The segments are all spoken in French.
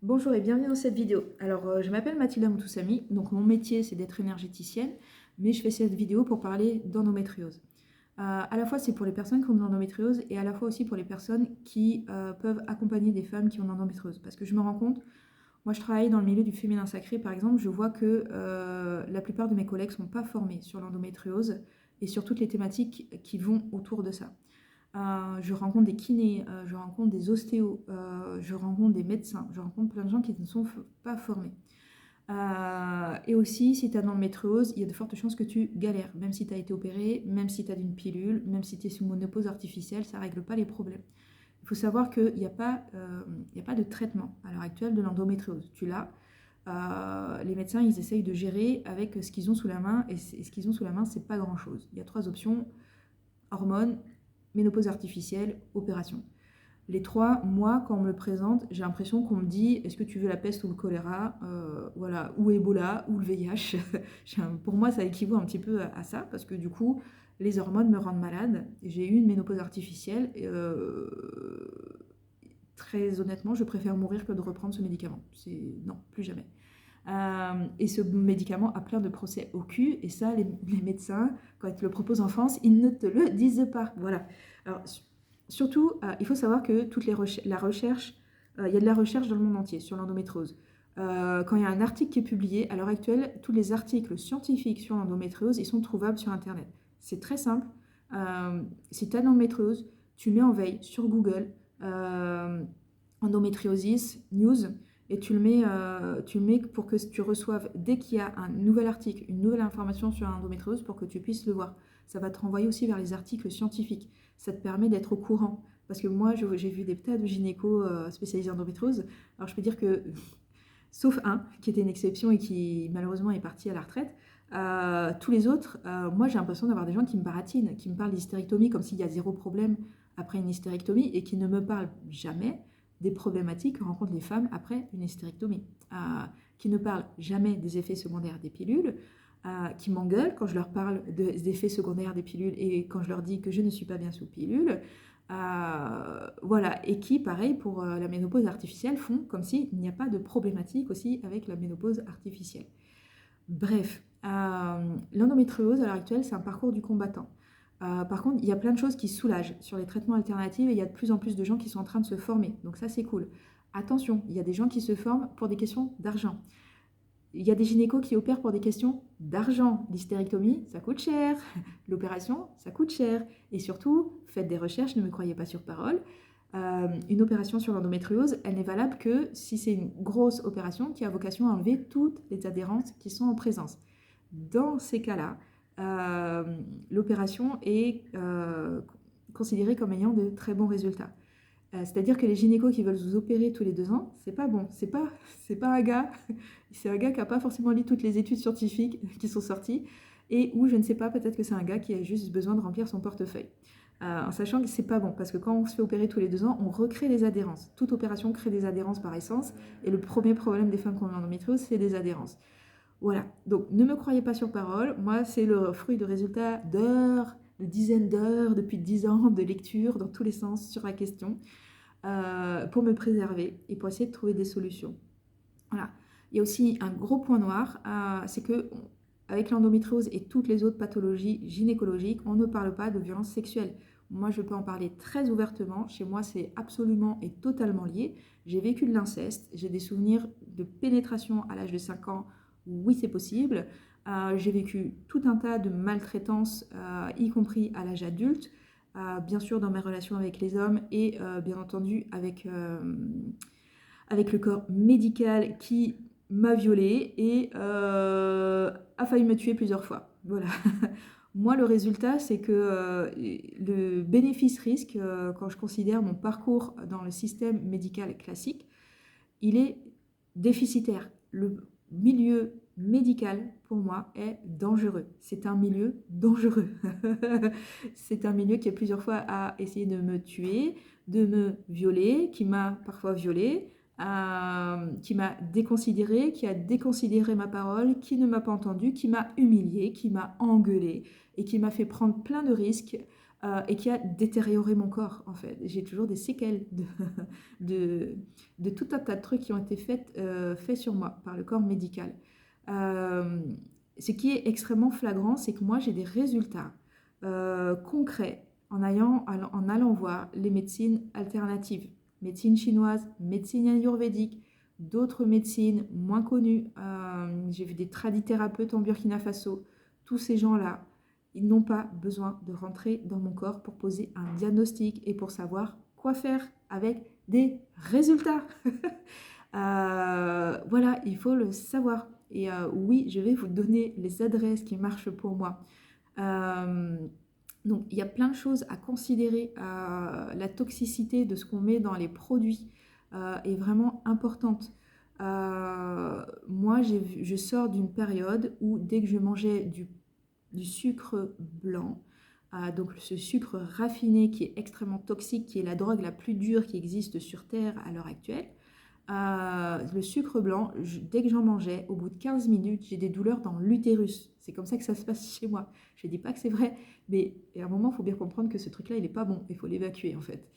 Bonjour et bienvenue dans cette vidéo. Alors, je m'appelle Mathilda Moutoussamy, donc mon métier c'est d'être énergéticienne, mais je fais cette vidéo pour parler d'endométriose. À la fois c'est pour les personnes qui ont de l'endométriose et à la fois aussi pour les personnes qui peuvent accompagner des femmes qui ont de l'endométriose. Parce que je me rends compte, moi je travaille dans le milieu du féminin sacré par exemple, je vois que la plupart de mes collègues ne sont pas formés sur l'endométriose et sur toutes les thématiques qui vont autour de ça. Je rencontre des kinés, je rencontre des ostéos, je rencontre des médecins, je rencontre plein de gens qui ne sont pas formés. Et aussi, si tu as de l'endométriose, il y a de fortes chances que tu galères, même si tu as été opéré, même si tu as d'une pilule, même si tu es sous ménopause artificielle, ça ne règle pas les problèmes. Il faut savoir qu'il n'y a, il y a pas de traitement à l'heure actuelle de l'endométriose. Tu l'as. Les médecins, ils essayent de gérer avec ce qu'ils ont sous la main, et ce qu'ils ont sous la main, c'est pas grand-chose. Il y a trois options: hormones, ménopause artificielle, opération. Les trois, moi, quand on me le présente, j'ai l'impression qu'on me dit: est-ce que tu veux la peste ou le choléra, voilà, ou Ebola, ou le VIH. Pour moi, ça équivaut un petit peu à ça, parce que du coup, les hormones me rendent malade. J'ai eu une ménopause artificielle. Très honnêtement, je préfère mourir que de reprendre ce médicament. Non, plus jamais. Et ce médicament a plein de procès au cul, et ça, les médecins, quand ils te le proposent en France, ils ne te le disent pas. Voilà. Alors, surtout, il faut savoir que la recherche, il y a de la recherche dans le monde entier sur l'endométriose. Quand il y a un article qui est publié, à l'heure actuelle, tous les articles scientifiques sur l'endométriose, ils sont trouvables sur Internet. C'est très simple. Si tu as de l'endométriose, tu mets en veille sur Google endométriosis news, et tu le mets pour que tu reçoives, dès qu'il y a un nouvel article, une nouvelle information sur l'endométriose, pour que tu puisses le voir. Ça va te renvoyer aussi vers les articles scientifiques. Ça te permet d'être au courant. Parce que moi, j'ai vu des tas de gynécos spécialisés en endométriose. Alors, je peux dire que, sauf un, qui était une exception et qui, malheureusement, est parti à la retraite, tous les autres, moi, j'ai l'impression d'avoir des gens qui me baratinent, qui me parlent d'hystérectomie comme s'il y a zéro problème après une hystérectomie, et qui ne me parlent jamais des problématiques que rencontrent les femmes après une hystérectomie, qui ne parlent jamais des effets secondaires des pilules, qui m'engueulent quand je leur parle des effets secondaires des pilules et quand je leur dis que je ne suis pas bien sous pilule. Voilà, et qui, pareil, pour la ménopause artificielle, font comme s'il n'y a pas de problématique aussi avec la ménopause artificielle. Bref, l'endométriose à l'heure actuelle, c'est un parcours du combattant. Par contre, il y a plein de choses qui soulagent sur les traitements alternatifs, et il y a de plus en plus de gens qui sont en train de se former. Donc ça, c'est cool. Attention, il y a des gens qui se forment pour des questions d'argent. Il y a des gynécos qui opèrent pour des questions d'argent. L'hystérectomie, ça coûte cher. L'opération, ça coûte cher. Et surtout, faites des recherches, ne me croyez pas sur parole. Une opération sur l'endométriose, elle n'est valable que si c'est une grosse opération qui a vocation à enlever toutes les adhérences qui sont en présence. Dans ces cas-là, l'opération est considérée comme ayant de très bons résultats. C'est-à-dire que les gynécos qui veulent vous opérer tous les 2 ans, c'est pas bon. C'est pas un gars, c'est un gars qui n'a pas forcément lu toutes les études scientifiques qui sont sorties, et où je ne sais pas, peut-être que c'est un gars qui a juste besoin de remplir son portefeuille. En sachant que c'est pas bon, parce que quand on se fait opérer tous les 2 ans, on recrée des adhérences. Toute opération crée des adhérences par essence, et le premier problème des femmes qui ont l'endométriose, c'est des adhérences. Voilà, donc ne me croyez pas sur parole, moi c'est le fruit de résultats d'heures, de dizaines d'heures, depuis 10 ans de lecture dans tous les sens sur la question, pour me préserver et pour essayer de trouver des solutions. Voilà. Il y a aussi un gros point noir, c'est que avec l'endométriose et toutes les autres pathologies gynécologiques, on ne parle pas de violence sexuelle. Moi, je peux en parler très ouvertement. Chez moi, c'est absolument et totalement lié. J'ai vécu de l'inceste, j'ai des souvenirs de pénétration à l'âge de 5 ans. Oui, c'est possible. J'ai vécu tout un tas de maltraitances, y compris à l'âge adulte, bien sûr dans mes relations avec les hommes, et bien entendu avec le corps médical qui m'a violée et a failli me tuer plusieurs fois. Voilà. Moi, le résultat, c'est que le bénéfice-risque, quand je considère mon parcours dans le système médical classique, il est déficitaire. Le milieu médical, pour moi, est dangereux. C'est un milieu dangereux. C'est un milieu qui a plusieurs fois a essayé de me tuer, de me violer, qui m'a parfois violée, qui m'a déconsidérée, qui a déconsidéré ma parole, qui ne m'a pas entendue, qui m'a humiliée, qui m'a engueulée et qui m'a fait prendre plein de risques et qui a détérioré mon corps, en fait. J'ai toujours des séquelles de, de tout un tas de trucs qui ont été faits sur moi par le corps médical. Euh, Ce qui est extrêmement flagrant, c'est que moi, j'ai des résultats concrets en allant voir les médecines alternatives, médecine chinoise, médecine ayurvédique, d'autres médecines moins connues. J'ai vu des tradithérapeutes en Burkina Faso. Tous ces gens-là, ils n'ont pas besoin de rentrer dans mon corps pour poser un diagnostic et pour savoir quoi faire avec des résultats. Voilà, il faut le savoir. Et oui, je vais vous donner les adresses qui marchent pour moi. Euh, donc, il y a plein de choses à considérer. La toxicité de ce qu'on met dans les produits est vraiment importante. Moi, je sors d'une période où dès que je mangeais du sucre blanc, donc ce sucre raffiné qui est extrêmement toxique, qui est la drogue la plus dure qui existe sur Terre à l'heure actuelle, le sucre blanc, dès que j'en mangeais, au bout de 15 minutes, j'ai des douleurs dans l'utérus. C'est comme ça que ça se passe chez moi. Je ne dis pas que c'est vrai, mais à un moment, il faut bien comprendre que ce truc-là, il n'est pas bon. Il faut l'évacuer, en fait.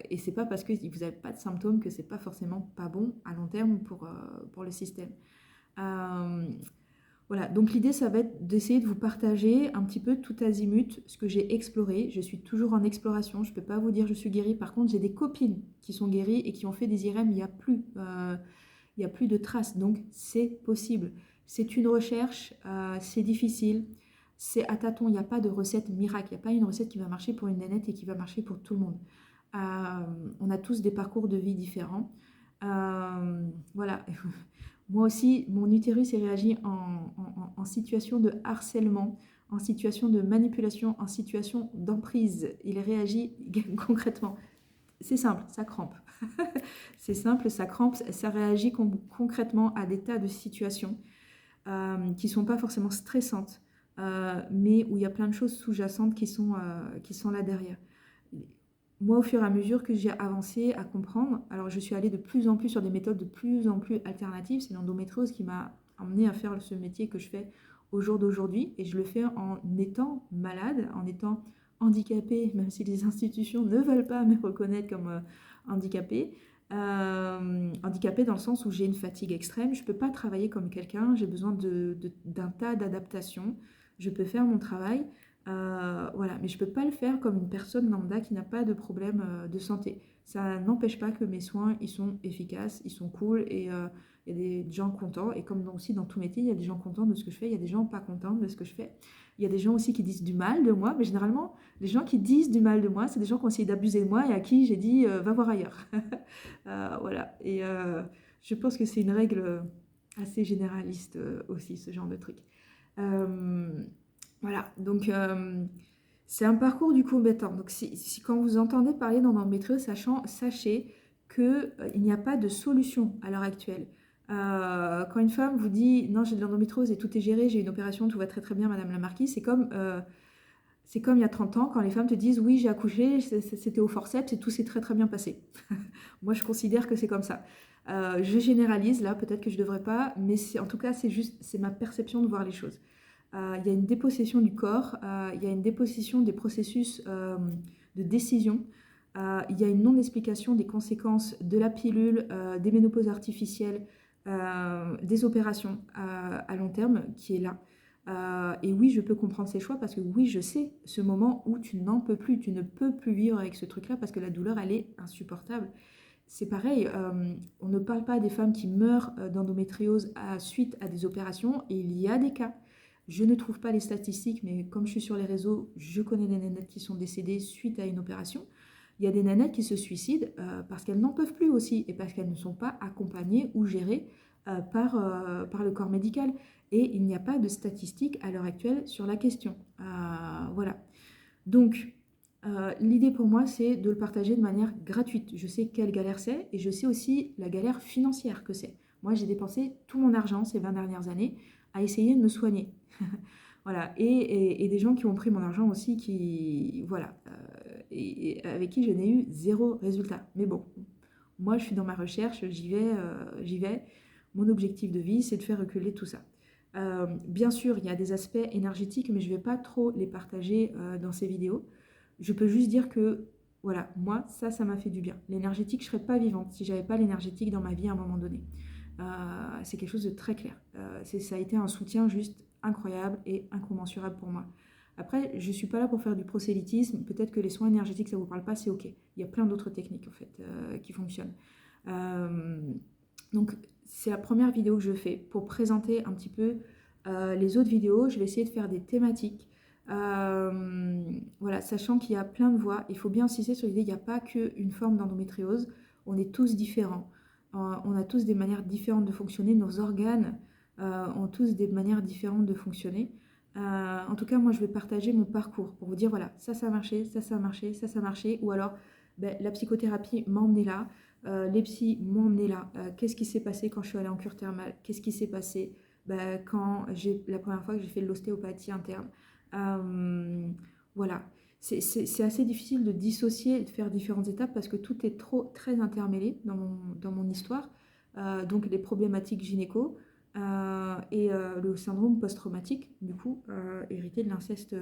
Et c'est pas parce que vous n'avez pas de symptômes que c'est pas forcément pas bon à long terme pour le système. Euh, voilà, donc l'idée, ça va être d'essayer de vous partager un petit peu tout azimut ce que j'ai exploré. Je suis toujours en exploration, je ne peux pas vous dire je suis guérie. Par contre, j'ai des copines qui sont guéries et qui ont fait des IRM, il y a plus de traces, donc c'est possible. C'est une recherche, c'est difficile, c'est à tâtons, il n'y a pas de recette miracle, il n'y a pas une recette qui va marcher pour une nénette et qui va marcher pour tout le monde. On a tous des parcours de vie différents. Voilà. Moi aussi, mon utérus est réagi en situation de harcèlement, en situation de manipulation, en situation d'emprise. Il réagit concrètement. C'est simple, ça crampe. C'est simple, ça crampe, ça réagit concrètement à des tas de situations qui ne sont pas forcément stressantes, mais où il y a plein de choses sous-jacentes qui sont là derrière. Moi, au fur et à mesure que j'ai avancé à comprendre, alors je suis allée de plus en plus sur des méthodes de plus en plus alternatives. C'est l'endométriose qui m'a amenée à faire ce métier que je fais au jour d'aujourd'hui. Et je le fais en étant malade, en étant handicapée, même si les institutions ne veulent pas me reconnaître comme handicapée. Handicapée dans le sens où j'ai une fatigue extrême. Je ne peux pas travailler comme quelqu'un. J'ai besoin d'un tas d'adaptations. Je peux faire mon travail. Voilà, mais je ne peux pas le faire comme une personne lambda qui n'a pas de problème de santé. Ça n'empêche pas que mes soins, ils sont efficaces, ils sont cool et il y a des gens contents. Et comme aussi dans tout métier, il y a des gens contents de ce que je fais, il y a des gens pas contents de ce que je fais. Il y a des gens aussi qui disent du mal de moi, mais généralement, les gens qui disent du mal de moi, c'est des gens qui ont essayé d'abuser de moi et à qui j'ai dit va voir ailleurs. Voilà, et je pense que c'est une règle assez généraliste aussi, ce genre de truc. Euh, voilà, donc c'est un parcours du combattant. Donc quand vous entendez parler d'endométriose, sachez qu'il n'y a pas de solution à l'heure actuelle. Quand une femme vous dit non, j'ai de l'endométriose et tout est géré, j'ai une opération, tout va très très bien, Madame la Marquise, c'est comme il y a 30 ans quand les femmes te disent oui, j'ai accouché, c'était au forceps et tout s'est très très bien passé. Moi, je considère que c'est comme ça. Je généralise là, peut-être que je ne devrais pas, mais en tout cas, c'est ma perception de voir les choses. Il y a une dépossession du corps, il y a une dépossession des processus de décision, il y a une non-explication des conséquences de la pilule, des ménopauses artificielles, des opérations à long terme qui est là. Et oui, je peux comprendre ces choix parce que oui, je sais ce moment où tu n'en peux plus, tu ne peux plus vivre avec ce truc-là parce que la douleur, elle est insupportable. C'est pareil, on ne parle pas des femmes qui meurent d'endométriose suite à des opérations, et il y a des cas. Je ne trouve pas les statistiques, mais comme je suis sur les réseaux, je connais des nanettes qui sont décédées suite à une opération. Il y a des nanettes qui se suicident parce qu'elles n'en peuvent plus aussi et parce qu'elles ne sont pas accompagnées ou gérées par le corps médical. Et il n'y a pas de statistiques à l'heure actuelle sur la question. Voilà. Donc, l'idée pour moi, c'est de le partager de manière gratuite. Je sais quelle galère c'est et je sais aussi la galère financière que c'est. Moi, j'ai dépensé tout mon argent ces 20 dernières années à essayer de me soigner. Voilà. Et des gens qui ont pris mon argent aussi, voilà, et avec qui je n'ai eu zéro résultat. Mais bon, moi, je suis dans ma recherche, j'y vais. Mon objectif de vie, c'est de faire reculer tout ça. Bien sûr, il y a des aspects énergétiques, mais je ne vais pas trop les partager dans ces vidéos. Je peux juste dire que, voilà, moi, ça m'a fait du bien. L'énergétique, je ne serais pas vivante si je n'avais pas l'énergétique dans ma vie à un moment donné. C'est quelque chose de très clair. Ça a été un soutien juste incroyable et incommensurable pour moi. Après, je ne suis pas là pour faire du prosélytisme. Peut-être que les soins énergétiques, ça ne vous parle pas, c'est OK. Il y a plein d'autres techniques, en fait, qui fonctionnent. Donc, c'est la première vidéo que je fais pour présenter un petit peu les autres vidéos. Je vais essayer de faire des thématiques. Voilà, sachant qu'il y a plein de voies. Il faut bien insister sur l'idée qu'il n'y a pas qu'une forme d'endométriose. On est tous différents. On a tous des manières différentes de fonctionner. Nos organes ont tous des manières différentes de fonctionner. En tout cas, moi, je vais partager mon parcours pour vous dire, voilà, ça a marché, ça a marché, ça a marché. Ou alors, ben, la psychothérapie m'a emmené là. Les psys m'ont emmené là. Qu'est-ce qui s'est passé quand je suis allée en cure thermale? Qu'est-ce qui s'est passé quand la première fois que j'ai fait de l'ostéopathie interne? Voilà. C'est assez difficile de dissocier et de faire différentes étapes parce que tout est très intermêlé dans mon histoire. Donc les problématiques gynéco et le syndrome post-traumatique, du coup, hérité de l'inceste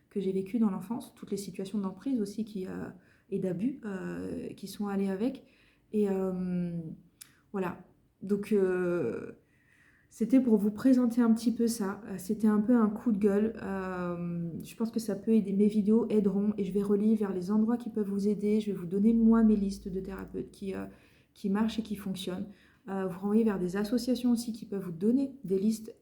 que j'ai vécu dans l'enfance, toutes les situations d'emprise aussi et d'abus qui sont allées avec. Et voilà. Donc c'était pour vous présenter un petit peu ça. C'était un peu un coup de gueule. Je pense que ça peut aider. Mes vidéos aideront et je vais relier vers les endroits qui peuvent vous aider. Je vais vous donner moi mes listes de thérapeutes qui marchent et qui fonctionnent. Vous renvoyer vers des associations aussi qui peuvent vous donner des listes.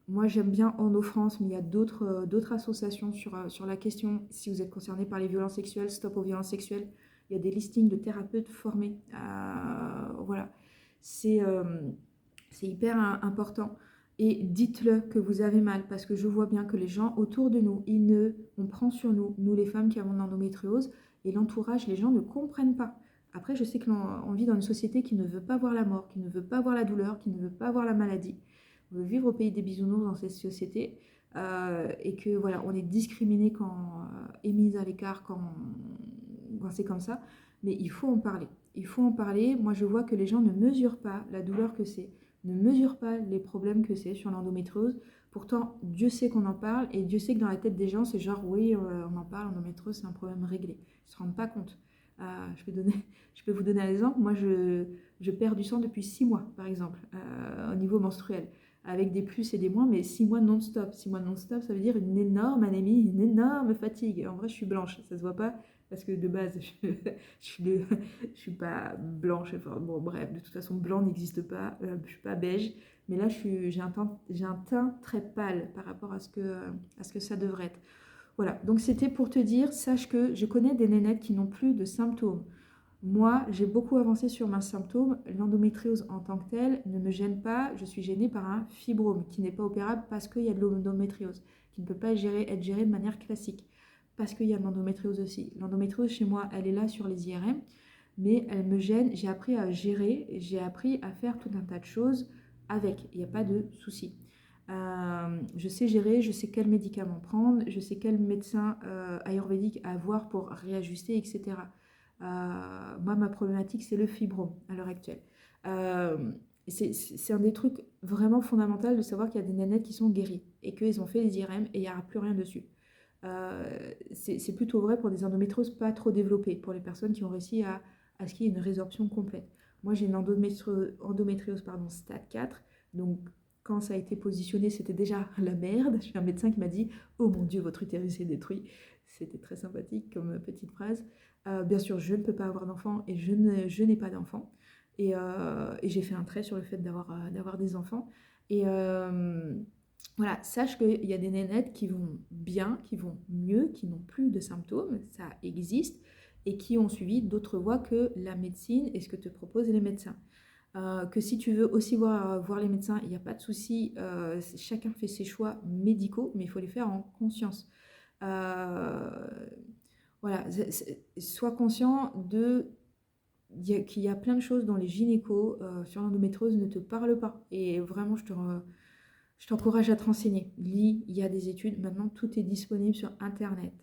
Moi j'aime bien Orno France, mais il y a d'autres associations sur la question. Si vous êtes concerné par les violences sexuelles, Stop aux violences sexuelles, il y a des listings de thérapeutes formés. Voilà. C'est hyper important. Et dites-le que vous avez mal, parce que je vois bien que les gens autour de nous, on prend sur nous les femmes qui avons de l'endométriose, et l'entourage, les gens ne comprennent pas. Après, je sais qu'on vit dans une société qui ne veut pas voir la mort, qui ne veut pas voir la douleur, qui ne veut pas voir la maladie. On veut vivre au pays des bisounours dans cette société, et que voilà, on est discriminé et mis à l'écart quand c'est comme ça. Mais il faut en parler. Il faut en parler. Moi, je vois que les gens ne mesurent pas la douleur que c'est, ne mesure pas les problèmes que c'est sur l'endométriose. Pourtant, Dieu sait qu'on en parle et Dieu sait que dans la tête des gens, c'est genre, oui, on en parle, l'endométriose, c'est un problème réglé. Ils ne se rendent pas compte. Je peux vous donner un exemple. Moi, je perds du sang depuis 6 mois, par exemple, au niveau menstruel, avec des plus et des moins, mais 6 mois non-stop. 6 mois non-stop, ça veut dire une énorme anémie, une énorme fatigue. En vrai, je suis blanche, ça se voit pas, parce que de base, je suis pas blanche. Enfin, bon, bref, de toute façon, blanc n'existe pas. Je suis pas beige. Mais là, j'ai un teint très pâle par rapport à ce que ça devrait être. Voilà, donc c'était pour te dire, sache que je connais des nénettes qui n'ont plus de symptômes. Moi, j'ai beaucoup avancé sur mes symptômes. L'endométriose en tant que telle ne me gêne pas. Je suis gênée par un fibrome qui n'est pas opérable parce qu'il y a de l'endométriose, qui ne peut pas être géré de manière classique parce qu'il y a de l'endométriose aussi. L'endométriose, chez moi, elle est là sur les IRM, mais elle me gêne. J'ai appris à gérer, j'ai appris à faire tout un tas de choses avec. Il n'y a pas de souci. Je sais gérer, je sais quel médicament prendre, je sais quel médecin ayurvédique avoir pour réajuster, etc. Moi, ma problématique, c'est le fibrome à l'heure actuelle. C'est un des trucs vraiment fondamentaux de savoir qu'il y a des nanettes qui sont guéries et qu'ils ont fait des IRM et il n'y aura plus rien dessus. C'est plutôt vrai pour des endométrioses pas trop développées, pour les personnes qui ont réussi à ce qu'il y ait une résorption complète. Moi, j'ai une endométriose stade 4, donc quand ça a été positionné, c'était déjà la merde. J'ai un médecin qui m'a dit « Oh mon Dieu, votre utérus est détruit ». C'était très sympathique comme petite phrase. Bien sûr, je ne peux pas avoir d'enfant et je n'ai pas d'enfant. Et j'ai fait un trait sur le fait d'avoir des enfants. Et voilà, sache qu'il y a des nénettes qui vont bien, qui vont mieux, qui n'ont plus de symptômes, ça existe, et qui ont suivi d'autres voies que la médecine et ce que te proposent les médecins. Que si tu veux aussi voir les médecins, il n'y a pas de souci, chacun fait ses choix médicaux, mais il faut les faire en conscience. Voilà, sois conscient qu'il y a plein de choses dont les gynécos sur l'endométriose ne te parlent pas. Et vraiment, je t'encourage à te renseigner. Lis, il y a des études. Maintenant, tout est disponible sur Internet.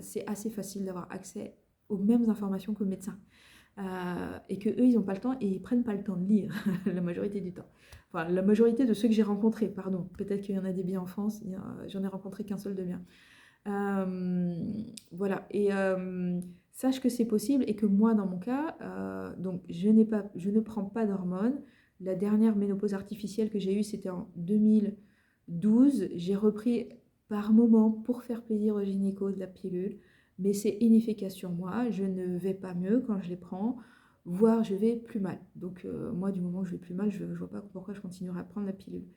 C'est assez facile d'avoir accès aux mêmes informations que le médecin. et que eux ils n'ont pas le temps et ils prennent pas le temps de lire la majorité du temps. Enfin, la majorité de ceux que j'ai rencontrés, pardon. Peut-être qu'il y en a des biens en France, j'en ai rencontré qu'un seul de bien. Voilà, et sache que c'est possible et que moi, dans mon cas, donc je ne prends pas d'hormones. La dernière ménopause artificielle que j'ai eue, c'était en 2012. J'ai repris par moment pour faire plaisir au gynéco de la pilule, mais c'est inefficace sur moi. Je ne vais pas mieux quand je les prends, voire je vais plus mal. Donc moi, du moment que je vais plus mal, je ne vois pas pourquoi je continuerai à prendre la pilule.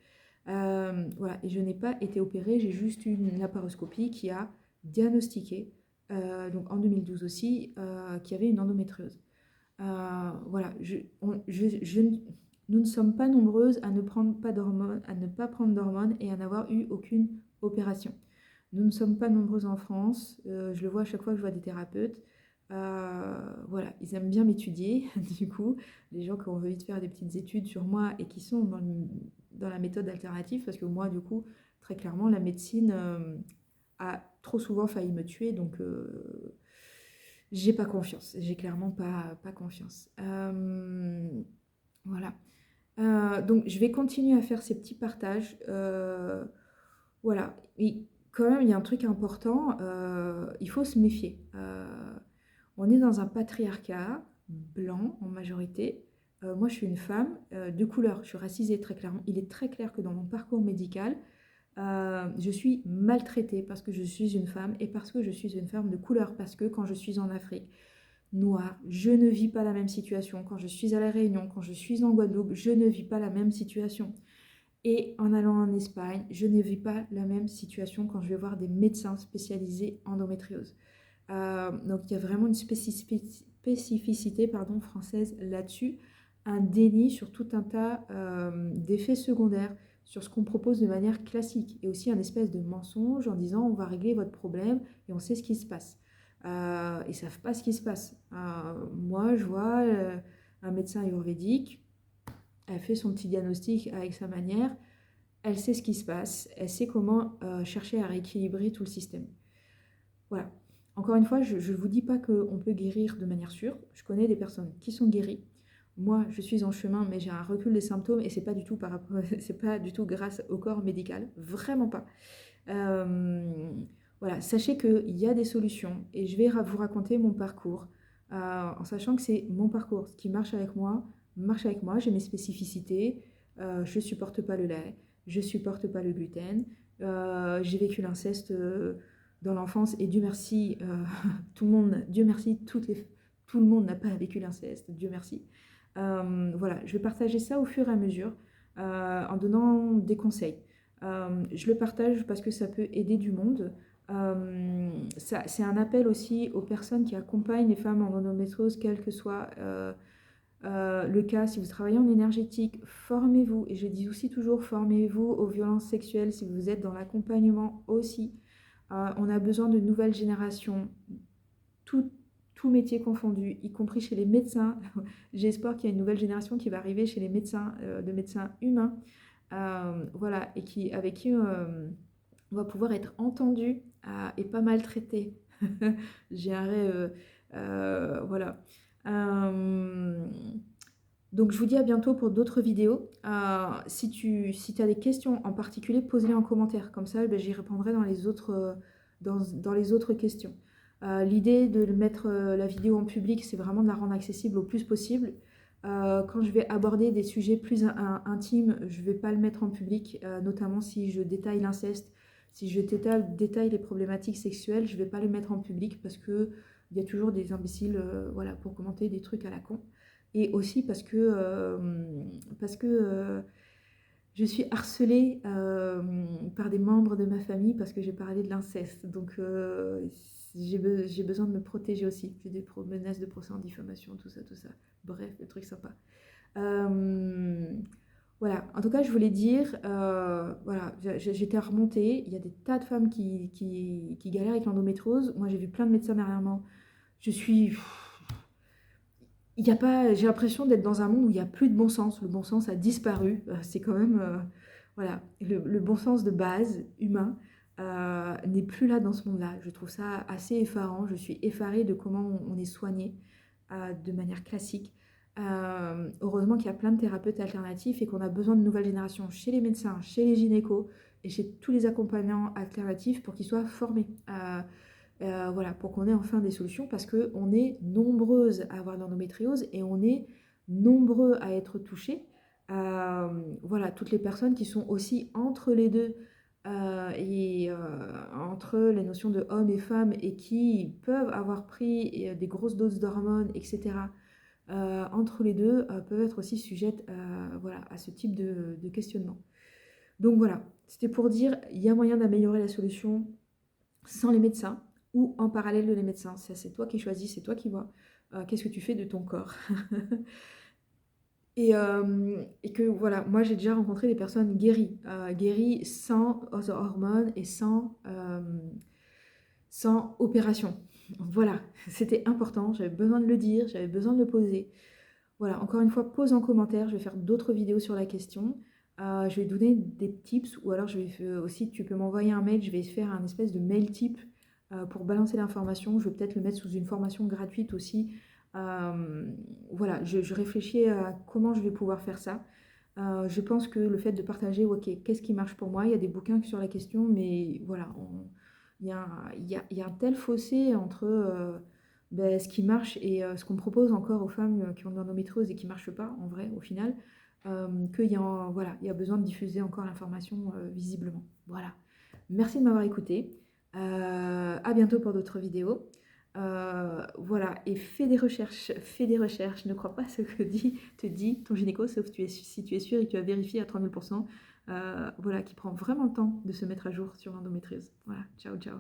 Voilà, et je n'ai pas été opérée, j'ai juste eu une laparoscopie qui a diagnostiqué, donc en 2012 aussi, qu'il y avait une endométriose. Voilà, nous ne sommes pas nombreuses à ne prendre pas d'hormones, à ne pas prendre d'hormones et à n'avoir eu aucune opération. Nous ne sommes pas nombreuses en France, je le vois à chaque fois que je vois des thérapeutes. Voilà, ils aiment bien m'étudier, du coup, les gens qui ont envie de faire des petites études sur moi et qui sont dans la méthode alternative, parce que moi, du coup, très clairement, la médecine a trop souvent failli me tuer, donc j'ai pas confiance, j'ai clairement pas confiance. Voilà. Donc, je vais continuer à faire ces petits partages. Voilà. Et quand même, il y a un truc important, il faut se méfier. On est dans un patriarcat blanc en majorité. Moi, je suis une femme de couleur. Je suis racisée très clairement. Il est très clair que dans mon parcours médical, je suis maltraitée parce que je suis une femme et parce que je suis une femme de couleur. Parce que quand je suis en Afrique noire, je ne vis pas la même situation. Quand je suis à La Réunion, quand je suis en Guadeloupe, je ne vis pas la même situation. Et en allant en Espagne, je ne vis pas la même situation quand je vais voir des médecins spécialisés en endométriose. Donc il y a vraiment une spécificité française là-dessus, un déni sur tout un tas d'effets secondaires, sur ce qu'on propose de manière classique, et aussi un espèce de mensonge en disant on va régler votre problème et on sait ce qui se passe. Ils ne savent pas ce qui se passe. Moi, je vois un médecin ayurvédique, elle fait son petit diagnostic avec sa manière, elle sait ce qui se passe, elle sait comment chercher à rééquilibrer tout le système. Voilà. Encore une fois, je ne vous dis pas qu'on peut guérir de manière sûre. Je connais des personnes qui sont guéries. Moi, je suis en chemin, mais j'ai un recul des symptômes et c'est pas du tout c'est pas du tout grâce au corps médical, vraiment pas. Voilà, sachez qu'il y a des solutions et je vais vous raconter mon parcours en sachant que c'est mon parcours. Ce qui marche avec moi, marche avec moi. J'ai mes spécificités. Je supporte pas le lait, je supporte pas le gluten. J'ai vécu l'inceste dans l'enfance et Dieu merci, tout le monde, Dieu merci, tout le monde n'a pas vécu l'inceste, Dieu merci. Voilà, je vais partager ça au fur et à mesure en donnant des conseils. Je le partage parce que ça peut aider du monde. C'est un appel aussi aux personnes qui accompagnent les femmes en endométriose, quel que soit le cas. Si vous travaillez en énergétique, formez-vous. Et je dis aussi toujours, formez-vous aux violences sexuelles si vous êtes dans l'accompagnement aussi. On a besoin de nouvelles générations, tout métier confondu, y compris chez les médecins. J'espère qu'il y a une nouvelle génération qui va arriver chez les médecins, de médecins humains. Voilà, et avec qui on va pouvoir être entendu et pas maltraité. J'ai un rêve, voilà. Donc je vous dis à bientôt pour d'autres vidéos. Si tu as des questions en particulier, pose-les en commentaire. Comme ça, j'y répondrai dans les autres questions. L'idée de mettre la vidéo en public, c'est vraiment de la rendre accessible au plus possible. Quand je vais aborder des sujets plus intimes, je ne vais pas le mettre en public, notamment si je détaille l'inceste, si je détaille les problématiques sexuelles, je ne vais pas les mettre en public parce qu'il y a toujours des imbéciles voilà, pour commenter des trucs à la con. Et aussi parce que je suis harcelée par des membres de ma famille parce que j'ai parlé de l'inceste. Donc j'ai besoin de me protéger aussi. J'ai des menaces de procès en diffamation, tout ça. Bref, des trucs sympas. Voilà, en tout cas, je voulais dire, voilà, j'étais remontée. Il y a des tas de femmes qui galèrent avec l'endométriose. Moi, j'ai vu plein de médecins derrière moi. Je suis... Il y a pas, j'ai l'impression d'être dans un monde où il n'y a plus de bon sens. Le bon sens a disparu. C'est quand même... voilà, le bon sens de base, humain, n'est plus là dans ce monde-là. Je trouve ça assez effarant. Je suis effarée de comment on est soigné. de manière classique. Heureusement qu'il y a plein de thérapeutes alternatifs et qu'on a besoin de nouvelles générations chez les médecins, chez les gynécos et chez tous les accompagnants alternatifs pour qu'ils soient formés. Voilà, pour qu'on ait enfin des solutions parce qu'on est nombreuses à avoir l'endométriose et on est nombreux à être touchés. Voilà, toutes les personnes qui sont aussi entre les deux entre les notions de hommes et femmes et qui peuvent avoir pris des grosses doses d'hormones, etc. Entre les deux peuvent être aussi sujettes voilà, à ce type de questionnement. Donc voilà, c'était pour dire, il y a moyen d'améliorer la solution sans les médecins ou en parallèle de les médecins. Ça, c'est toi qui choisis, c'est toi qui vois qu'est-ce que tu fais de ton corps. Et que voilà, moi j'ai déjà rencontré des personnes guéries sans hormones et sans opération. Voilà, c'était important, j'avais besoin de le dire, j'avais besoin de le poser. Voilà, encore une fois, pose en commentaire, je vais faire d'autres vidéos sur la question. Je vais donner des tips ou alors je vais aussi, tu peux m'envoyer un mail, je vais faire un espèce de mail type pour balancer l'information. Je vais peut-être le mettre sous une formation gratuite aussi. Voilà, je réfléchis à comment je vais pouvoir faire ça. Je pense que le fait de partager, ok, qu'est-ce qui marche pour moi? Il y a des bouquins sur la question, mais voilà, il y a un tel fossé entre ce qui marche et ce qu'on propose encore aux femmes qui ont de l'endométriose et qui ne marche pas, en vrai, au final, voilà, il y a besoin de diffuser encore l'information visiblement. Voilà. Merci de m'avoir écouté. À bientôt pour d'autres vidéos. Voilà, et fais des recherches, ne crois pas ce que te dit ton gynéco, sauf si tu es sûr et que tu as vérifié à 3000%, voilà, qui prend vraiment le temps de se mettre à jour sur l'endométriose. Voilà, ciao, ciao.